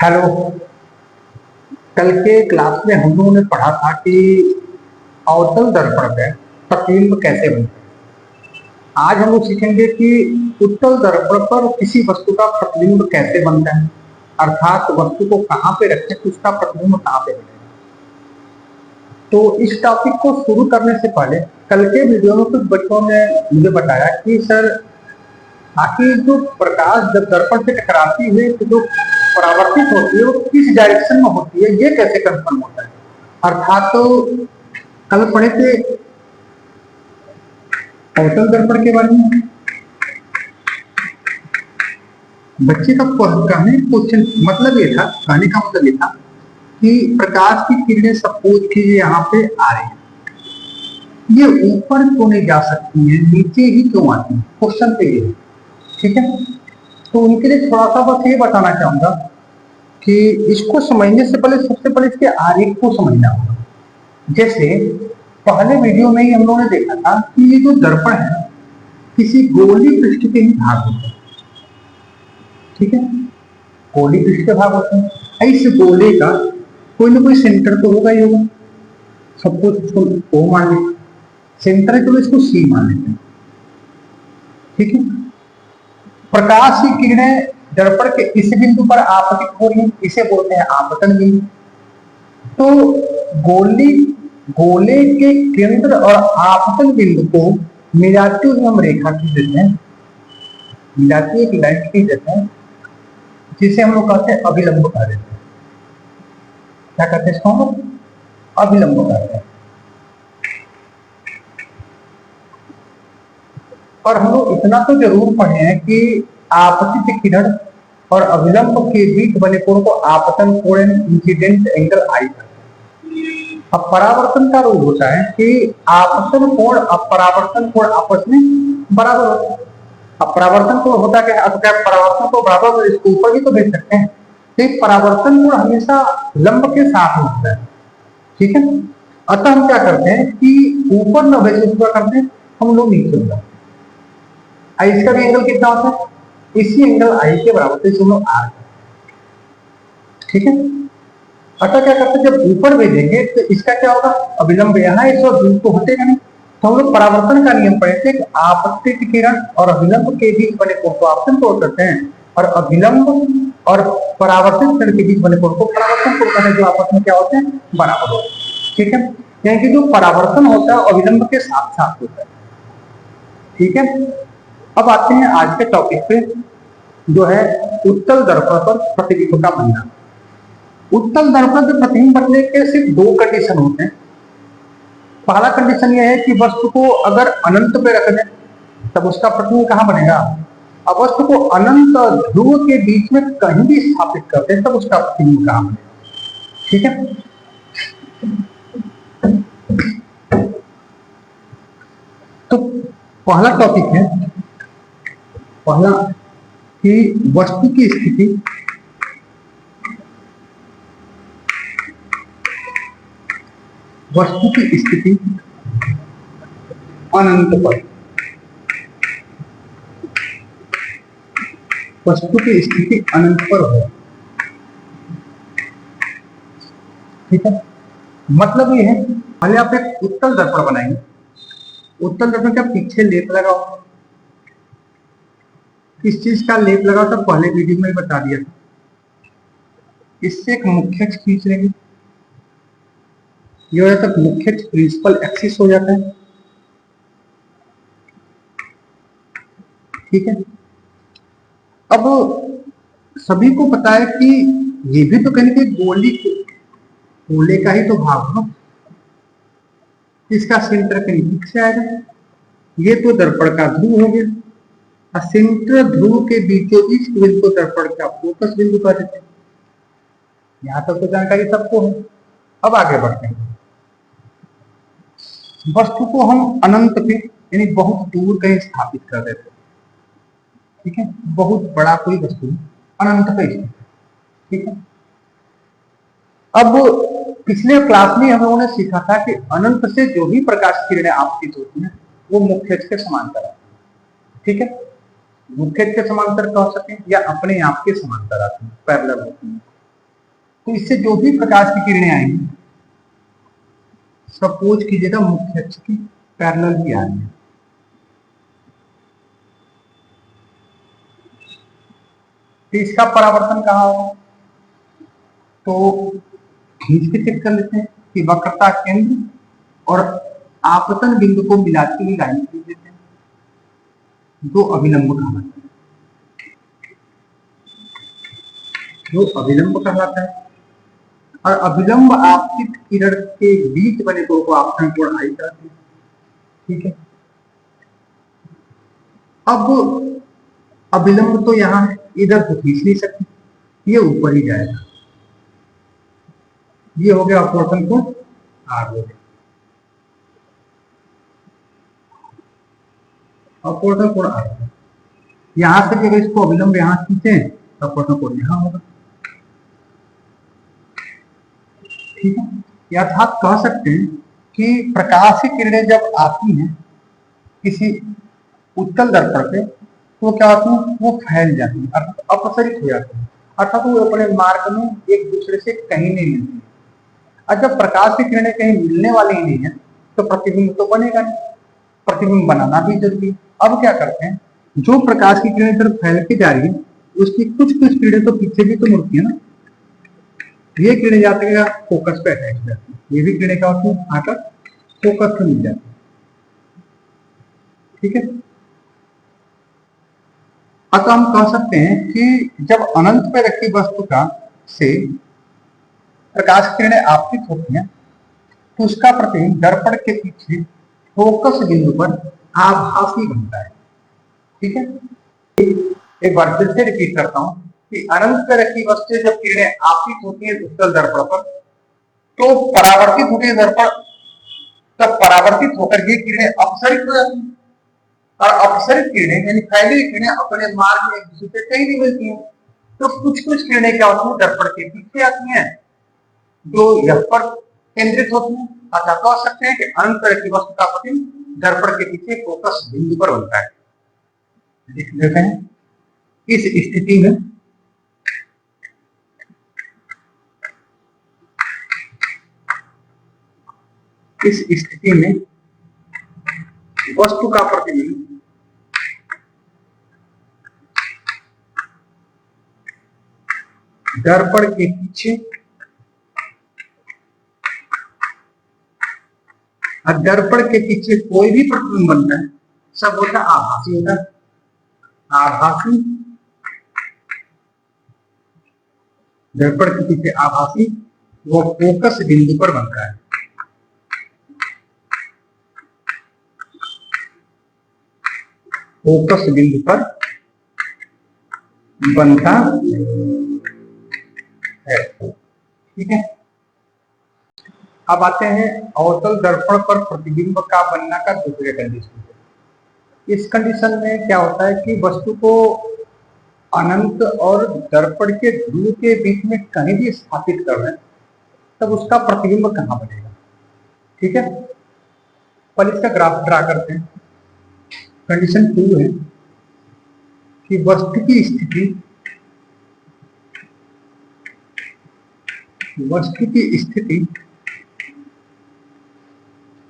Hello. कल के class में हम लोगों ने पढ़ा था कि अवतल दर्पण में प्रतिबिंब कैसे बनते हैं। आज हम लोग सीखेंगे कि उत्तल दर्पण पर किसी वस्तु का प्रतिबिंब कैसे बनता है, अर्थात वस्तु को कहाँ पे रखें तो उसका प्रतिबिंब कहाँ पे बनेगा। तो इस टॉपिक को शुरू करने से पहले कल के वीडियो में कुछ बच्चों ने मुझे बताया कि सर आखिर जो प्रकाश जब दर्पण से टकराती है तो जो परावर्तित होती है वो किस डायरेक्शन में होती है, ये कैसे कंफर्म होता है। अर्थात तो कल पढ़े थे अवतल दर्पण के बारे में। बच्चे का कहने क्वेश्चन मतलब ये था, कहने का मतलब ये था कि प्रकाश की किरणें सपोज कीजिए यहाँ पे आ रही है, ये ऊपर क्यों नहीं जा सकती है, नीचे ही क्यों आती है, क्वेश्चन तो ये है। ठीक है, तो उनके लिए थोड़ा सा बस ये बताना चाहूंगा कि इसको समझने से पहले सबसे पहले इसके आरेख को समझना होगा। जैसे पहले वीडियो में ही हम लोगों ने देखा था कि ये जो दर्पण है किसी गोली पृष्ठ के ही भाग होते हैं। ठीक है, गोली पृष्ठ के भाग होते हैं। इस गोले का कोई ना कोई सेंटर तो होगा ही होगा। सब कुछ इसको O मान लेते, सेंटर है तो इसको C मान लेते हैं। ठीक है, प्रकाश की किरणें दर्पण के इस बिंदु पर आपतित हो रही है, इसे बोलते हैं आपतन बिंदु। तो गोले के केंद्र और आपतन बिंदु को मिलाते हुए हम रेखा खींच देते हैं, मिलाते एक लाइन खींच देते हैं, जिसे हम लोग कहते हैं अभिलंब कह देते हैं। क्या कहते हैं इसको हम? अभिलंब कहते हैं। और हम लोग इतना तो जरूर पढ़े हैं कि आपतित किरण और अभिलंब के बीच बने कोण को आपतन कोण इंसिडेंट एंगल आई कहते हैं। अब परावर्तन का रूल होता है कि आपतन कोण और परावर्तन कोण आपस में बराबर होता है। अब परावर्तन कोण होता क्या है? अब क्या परावर्तन को बराबर इसको ऊपर भी तो भेज सकते हैं, तो परावर्तन कोण हमेशा लंब के साथ होता है। ठीक है, अतः हम क्या करते हैं कि ऊपर न भेज क्या करते हैं, हम लोग नीचे हो जाते हैं। इसका भी एंगल कितना होता है? इसी एंगल आई के बराबर, तो इसे हम लोग आर। ठीक है, अतः क्या करते हैं जब ऊपर भेजेंगे तो इसका क्या होगा? अभिलंब यहाँ है, इसको दूर तो होतेगा नहीं। तो हम लोग परावर्तन का नियम पढ़े थे कि आपतित किरण और अभिलंब के बीच बने कोण को आपतन कोण कहते हैं, और अभिलंब और परावर्तित किरण के बीच बने कोण को परावर्तन कोण कहते हैं, जो आपस में क्या होते हैं? बराबर होते हैं। ठीक है, यानी कि जो परावर्तन होता है अभिलंब के साथ साथ होता है। ठीक है, अब आते हैं आज के टॉपिक पे, जो है उत्तल दर्पण पर प्रतिबिंब का बनना। उत्तल दर्पण के प्रतिबिंब बनने के सिर्फ दो कंडीशन होते हैं। पहला कंडीशन यह है कि वस्तु को अगर अनंत पे रख दें तब उसका प्रतिबिंब कहां बनेगा? अब वस्तु को अनंत ध्रुव के बीच में कहीं भी स्थापित कर दें तब उसका प्रतिबिंब कहां बनेगा। ठीक है, तो पहला टॉपिक है, पहला कि वस्तु की स्थिति अनंत पर, वस्तु की स्थिति अनंत पर हो। ठीक है, मतलब ये है, पहले आप एक उत्तल दर्पण बनाएंगे। उत्तल दर्पण का पीछे लेप लगाओ। किस चीज का लेप लगाओ तो पहले वीडियो में बता दिया था। इससे एक मुख्य अक्ष खींच लेंगे, ये हो जाता है मुख्य अक्ष, प्रिंसिपल एक्सिस हो जाता है। ठीक है, अब सभी को पता है कि ये भी तो कहेंगे गोले का ही तो भाग हो, इसका सेंटर कहीं पीछे आएगा। ये तो दर्पण का ध्रुव हो गया, सेंटर ध्रुव के बीचों बीच बिंदु को दर्पण का फोकस बिंदु कह देते हैं। यहां तक तो जानकारी सबको है। अब आगे बढ़ते हैं। वस्तु को हम अनंत पे यानी बहुत दूर कहीं स्थापित कर देते हैं। ठीक है, बहुत बड़ा कोई वस्तु अनंत पे स्थित। ठीक है, अब पिछले क्लास में हम लोगों ने सीखा था कि अनंत से जो भी प्रकाश किरणें आपतित होती हैं वो मुख्य अक्ष के समांतर आती है। ठीक है, मुख्य अक्ष के समांतर कह सकें या अपने आप के समांतर आती है, पैरेलल होती है। तो इससे जो भी प्रकाश की किरणें आएंगी, सपोज कीजिएगा मुख्य अक्ष की पैरेलल ही आ रही है, तो इसका परावर्तन कहाँ होगा? तो खींच के चेक कर लेते हैं कि वक्रता केंद्र और आपतन बिंदु को मिलाती हुई लाइन खींच लेते हैं, जो अभिलंब कहलाता है, जो अभिलंब कहलाता है। और अभिलंब आपतित किरण के बीच बने कोण को आपतन कोण आई कहते हैं। ठीक है, अब अभिलंब तो यहाँ है, इधर तो खींच नहीं सकते, ये ऊपर ही जाएगा, ये हो गया अपवर्तन कोण आर हो गया। अपवर्तन कोण आर, यहां से अगर इसको अभिलंब यहां खींचे तो अपवर्तन कोण यहां होगा। ठीक है, अर्थात कह सकते हैं कि प्रकाश की किरणें जब आती हैं किसी उत्तल दर्पण पे तो क्या होती है, वो फैल जाती है, अर्थात अपसरित हो जाती है, अर्थात वो अपने मार्ग में एक दूसरे से कहीं नहीं मिलती। और जब प्रकाश की किरणें कहीं मिलने वाली ही नहीं है तो प्रतिबिंब तो बनेगा नहीं, प्रतिबिंब बनाना भी जरूरी है। अब क्या करते हैं, जो प्रकाश की किरणें तरफ फैल के जा रही है उसकी कुछ कुछ किरणें तो पीछे भी तो मुड़ती है ना, ये किरणें जाते हैं फोकस पे अटैच जाती है, ये भी किरणें क्या होती है आकर फोकस पे मिल जाती है। ठीक है, अतः हम कह सकते हैं कि जब अनंत पे रखी वस्तु का से प्रकाश किरणें आपतित होती हैं तो उसका प्रतिबिंब दर्पण के पीछे फोकस बिंदु पर आभासी बनता है। ठीक है, एक बार फिर से रिपीट करता हूं कि अनंत पे रखी वस्तु जब किरणें आपतित होती है उत्तल दर्पण पर, तो परावर्तित होती है दर्पण, तब परावर्तित होकर ये किरणें अपसरित हो जाती हैं, और अपसरित किरणें यानी फैली हुई किरणें अपने मार्ग में एक दूसरे से कहीं नहीं मिलती हैं, तो कुछ कुछ किरणें क्या होती हैं दर्पण के पीछे आती हैं जो यह पर केंद्रित होती हैं। अतः कह सकते हैं कि अनंत तरह की वस्तु का प्रतिबिंब दर्पण के पीछे फोकस बिंदु पर बनता है। लिख देते हैं, इस स्थिति में वस्तु का प्रतिबिंब दर्पण के पीछे, दर्पण के पीछे कोई भी प्रतिबिंब बनता है सब होता आभासी होता है, आभासी, दर्पण के पीछे आभासी, वो फोकस बिंदु पर बनता है। फोकस बिंदु पर बनता है। ठीक है, अब आते हैं अवतल दर्पण पर प्रतिबिंब का बनना का दूसरे कंडीशन। इस कंडीशन में क्या होता है कि वस्तु को अनंत और दर्पण के ध्रुव के बीच में कहीं भी स्थापित कर रहे हैं तब उसका प्रतिबिंब कहां बनेगा। ठीक है, पर इसका ग्राफ ड्रा करते हैं। कंडीशन 2 है कि वस्तु की स्थिति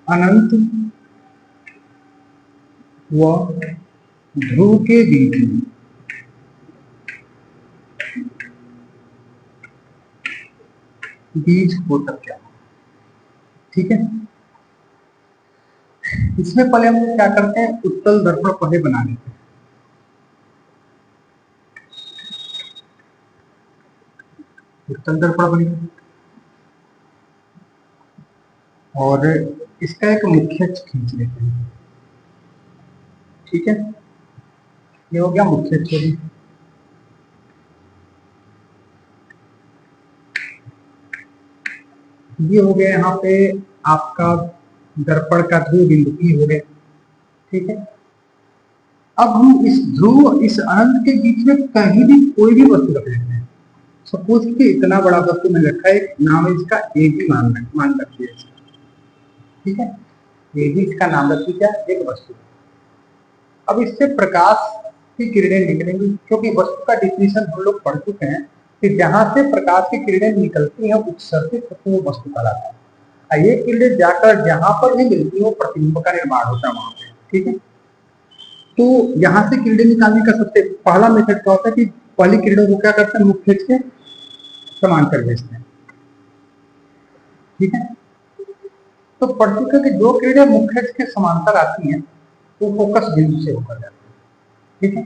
अनंत व ध्रुव के बीच में हो सकता है। ठीक है, इसमें पहले हम क्या करते हैं, उत्तल दर्पण पहले बना लेते हैं। उत्तल दर्पण बनेगा और इसका एक मुख्य अक्ष खींच लेते हैं। ठीक है, ये हो गया मुख्य अक्ष। ये हो गया यहाँ पे आपका दर्पण का ध्रुव बिंदु ई हो गया। ठीक है, अब हम इस ध्रुव इस अनंत के बीच में कहीं भी कोई भी वस्तु रख लेते हैं। सपोज कि इतना बड़ा वस्तु मैंने रखा है, नाम है इसका ए बी मान रखिए इसका। ठीक है, ए बी इसका नाम रखिए क्या, एक वस्तु। अब इससे प्रकाश की किरणें निकलेंगी, क्योंकि वस्तु का डिफिनेशन हम लोग पढ़ चुके हैं कि जहां से प्रकाश की किरणें निकलती हैं उत्सर्जित होती वो वस्तु कहलाता है, और ये किरणें जाकर जहां पर भी मिलती है वो प्रतिबिंब का निर्माण होता है वहां पे। ठीक है, तो यहाँ से किरणें निकालने का सबसे पहला मेथड क्या होता है कि पहली किरणों को क्या करते हैं, मुख्य से समांतर भेजते हैं। ठीक है, तो पट्टिका की जो किरणें मुख्य के समांतर आती हैं वो फोकस बिंदु से होकर जाती है। ठीक है,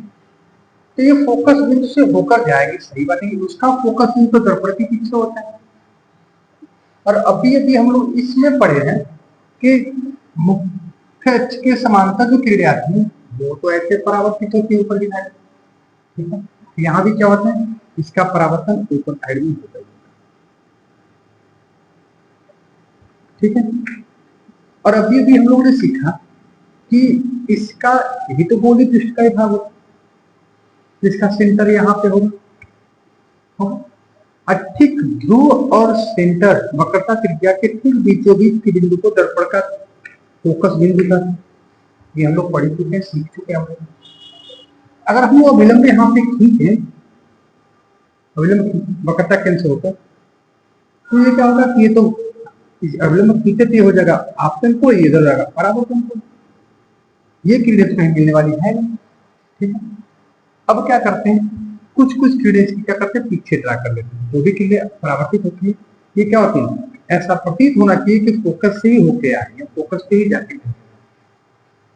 तो ये फोकस बिंदु से होकर जाएगी, सही बात है, उसका फोकस बिंदु तो दर्पण के पीछे होता है। और अभी अभी हम लोग इसमें पढ़े हैं कि मुख्य अक्ष के समांतर जो किरणें आती हैं वो तो ऐसे परावर्तित होती है ऊपर की साइड। ठीक है, यहाँ भी क्या होता है, इसका परावर्तन ऊपर साइड में होता है। ठीक है, और अभी अभी हम लोगों ने सीखा कि इसका हितगोलीय पृष्ठ का ही भाग होता है, इसका सेंटर यहाँ पे होगा। ठीक ध्रुव और सेंटर वक्रता त्रिज्या के ठीक बीचों बीच के बिंदु को दर्पण का फोकस बिंदु का, ये हम लोग पढ़ चुके हैं, सीख चुके हैं हम लोग। अगर हम वो अभिलंब यहाँ पे खींचे, अभिलंब वक्रता केंद्र होकर, तो ये क्या होगा कि ये तो अभिलंब खींचे तो हो जाएगा आपतन को, ये इधर जाएगा परावर्तन को, ये किरणें तो कहीं मिलने वाली है नहीं। ठीक है, अब क्या करते हैं, कुछ कुछ किरणें क्या करते हैं, पीछे ड्रा कर लेते हैं। जो भी किरणें परावर्तित होती है ये क्या होती है, ऐसा प्रतीत होना चाहिए कि फोकस से ही होके आ रही है, फोकस से ही जाती है।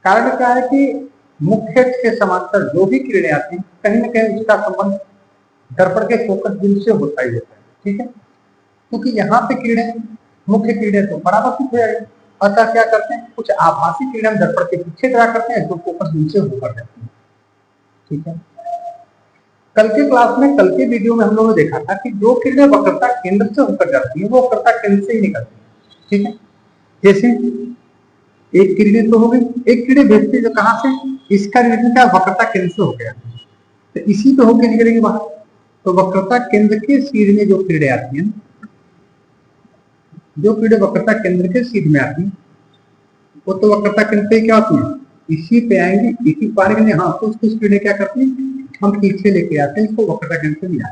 कारण क्या है कि मुख्य के समांतर जो भी किरणें आती हैं कहीं ना कहीं उसका संबंध दर्पण के फोकस बिंदु से होता ही होता है। ठीक है, क्योंकि यहाँ पे किरणें मुख्य किरणें तो परावर्तित हो जाएगी, अतः क्या करते हैं, कुछ आभासी किरणें दर्पण के पीछे ड्रा करते हैं जो फोकस बिंदु से होकर जाती है। ठीक है, कल के क्लास में, कल के वीडियो में हम लोगों ने देखा था कि जो किरणें वक्रता केंद्र से होकर जाती है वो वक्रता केंद्र से ही निकलती है। ठीक है, जैसे एक किरणें तो हो गई, एक किरणें भेजती जो कहां से, इसका रिलेशन क्या, वक्रता केंद्र से हो गया, तो इसी पे होकर निकलेंगे बाहर। तो वक्रता केंद्र के सीध में जो किरणें आती हैं, जो किरणें वक्रता केंद्र के सीध में आती हैं वो तो वक्रता केंद्र पे क्या होती है, इसी पे आएंगे, इसी पाने के लिए। हाँ, तो कुछ किरणें क्या करती हैं, हम पीछे लेके आते हैं, इसको वक्रता केंद्र से मिला,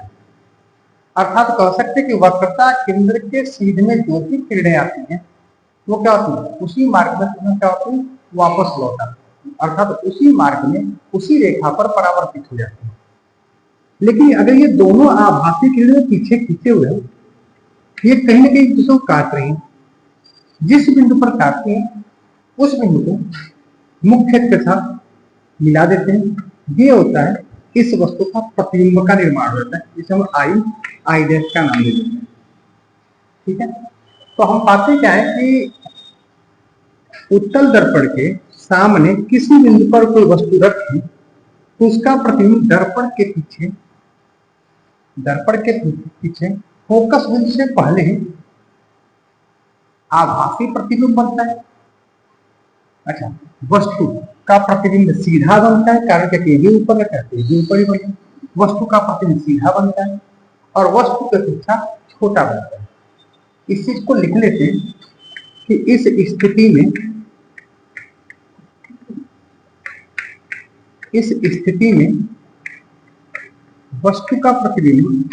अर्थात कह सकते हैं कि वक्रता केंद्र के सीध में जो भी किरणें आती हैं वो क्या होती है, उसी मार्ग में क्या होती है, वापस लौट आती है, अर्थात उसी मार्ग में उसी रेखा पर परावर्तित हो जाती है। लेकिन अगर ये दोनों आभासी किरणें पीछे खींचे हुए हैं, ये कहीं ना कहीं दूसरों को काट रही हैं, जिस बिंदु पर काटते हैं उस बिंदु को मुख्य के साथ मिला देते हैं, ये होता है इस वस्तु का प्रतिबिंब का निर्माण होता है, जिसे हम आई डैश का नाम दे देते हैं। ठीक है, तो हम पाते क्या है कि उत्तल दर्पण के सामने किसी बिंदु पर कोई वस्तु रखी तो उसका प्रतिबिंब दर्पण के पीछे फोकस बिंदु से पहले ही आभासी प्रतिबिंब बनता है। अच्छा, वस्तु का प्रतिबिंब सीधा बनता है, कारण कि ये ऊपर रखा है, ये ऊपर ही बने, वस्तु का प्रतिबिंब सीधा बनता है और वस्तु की अपेक्षा छोटा बनता है। इस चीज को लिख लेते हैं कि इस स्थिति में वस्तु का प्रतिबिंब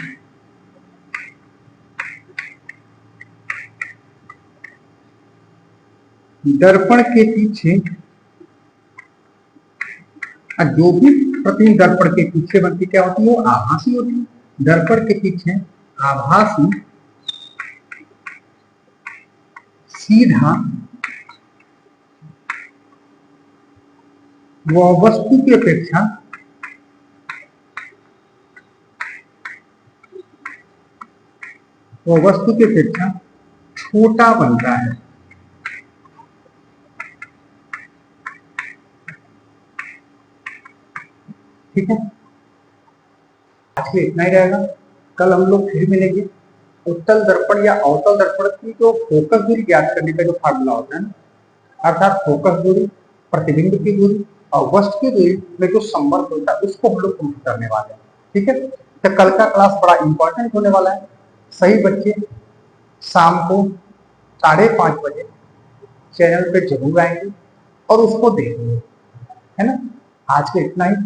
दर्पण के पीछे, जो भी प्रतिबिंब दर्पण के पीछे बनती क्या होती है, वो आभासी होती है। दर्पण के पीछे आभासी सीधा वह वस्तु की अपेक्षा छोटा बनता है। ठीक है, आज के इतना ही रहेगा। कल हम लोग फिर मिलेंगे। उत्तल दर्पण या अवतल दर्पण की जो फोकस दूरी ज्ञात करने का जो फार्मूला होता है, अर्थात फोकस दूरी, प्रतिबिंब की दूरी और वस्तु की दूरी में जो संबंध होता है उसको हम लोग प्रूव करने वाले हैं। ठीक है, तो कल का क्लास बड़ा इंपॉर्टेंट होने वाला है। सही बच्चे शाम को 5:30 बजे चैनल पे जरूर आएंगे और उसको देखेंगे, है ना। आज के इतना ही।